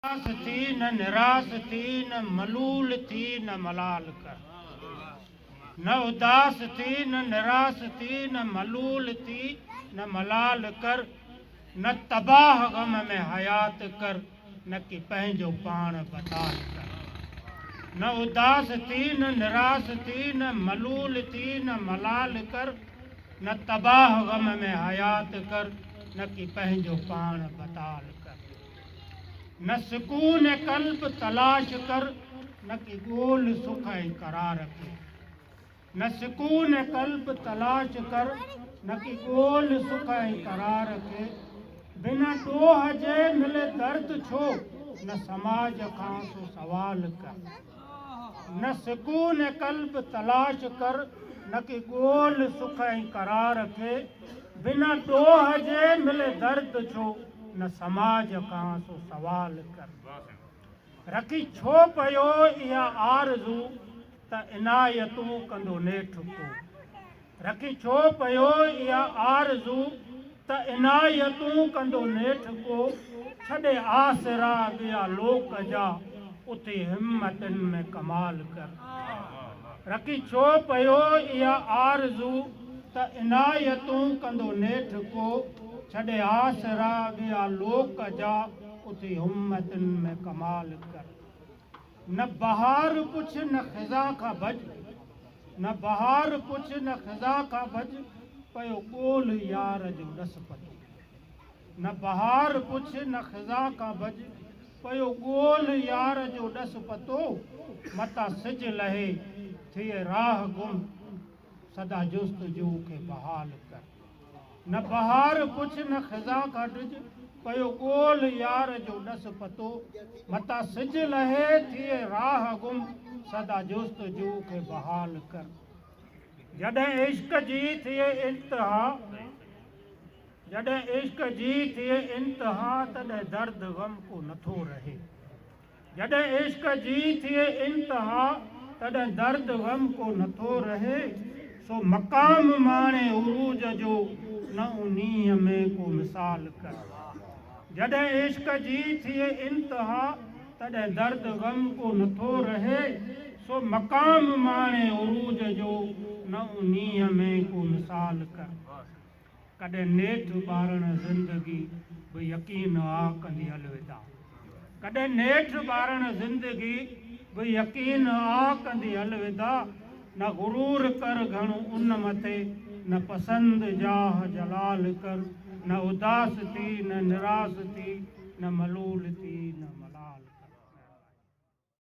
निराश थी न निराश थी न मलूल थी न मलाल कर। न उदास थी न निराश थी न मलूल थी न मलाल कर। न तबाह गम में हयात कर न कि पंहिंजो पाण बताल कर। न उदास थी न निराश थी न मलूल थी न मलाल कर। न तबाह गम में हयात कर न कि पंहिंजो पाण बताल कर। न सुकून कल्ब तलाश कर न कि गोल सुख ऐं करार खे। न सुकून कल्ब तलाश कर न कि गोल सुख ऐं करार खे। बिना ॾोह जे मिले दर्द छो न समाज खां सो सवाल कर। न सुकून कल्ब तलाश कर न कि गोल सुख ऐं करार खे। बिना ॾोह जे मिले दर्द छो न समाज खां सो सवाल कर। रखी छो पियो इहा आरज़ू त इनायतूं कंदो नेठ को। रखी छो पियो इहा आरज़ू त इनायतूं कंदो नेठ को। छॾे आसरा ॿिया लोक जा उते हिम्मतुनि में कमाल कर। रखी छो पियो इहा आरज़ू त इनायतूं कंदो नेठ को। छॾे आसरा ॿिया लोक जा उते हिम्मतुनि में कमाल कर। न बहार पुछ न ख़िज़ा खां भॼ न बहार पुछ न ख़िज़ा खां भॼ पियो ॻोल्ह यार जो ॾस पतो। न बहार पुछ न ख़िज़ा खां भॼ पियो ॻोल्ह यार जो ॾस पतो। मथां सिज लहे थिए राह गुम सदा जुस्तजू खे बहाल कर। न बहार पुछ न ख़िज़ा खां ॾिज पियो ॻोल्ह यार जो ॾस पतो। मथां सिज लहे थिए राह गुम सदा जुस्तजू खे बहाल कर। जॾहिं इश्क जी थिए इंतिहा जॾहिं इश्क जी थिए इंतिहा तॾहिं दर्द गम को नथो रहे। जॾहिं इश्क जी थिए इंतिहा तॾहिं दर्द गम को नथो रहे। सो मक़ाम माणे उरूज जो न उन्हीअ में को मिसाल कर। जॾहिं इश्क जी थिए इंतिहा तॾहिं दर्द गम को नथो रहे। सो मक़ाम माणे उरूज जो न उन्हीअ में को मिसाल कर। कॾहिं नेठ ॿारण ज़िंदगी बि यकीन आ कंदी अलविदा। कॾहिं नेठ ॿारण ज़िंदगी बि यकीन आ कंदी अलविदा। न गुरूर कर घणो उन मथे न पसंदि जाह जलाल कर। न उदास थी न निराश थी न मलूल थी न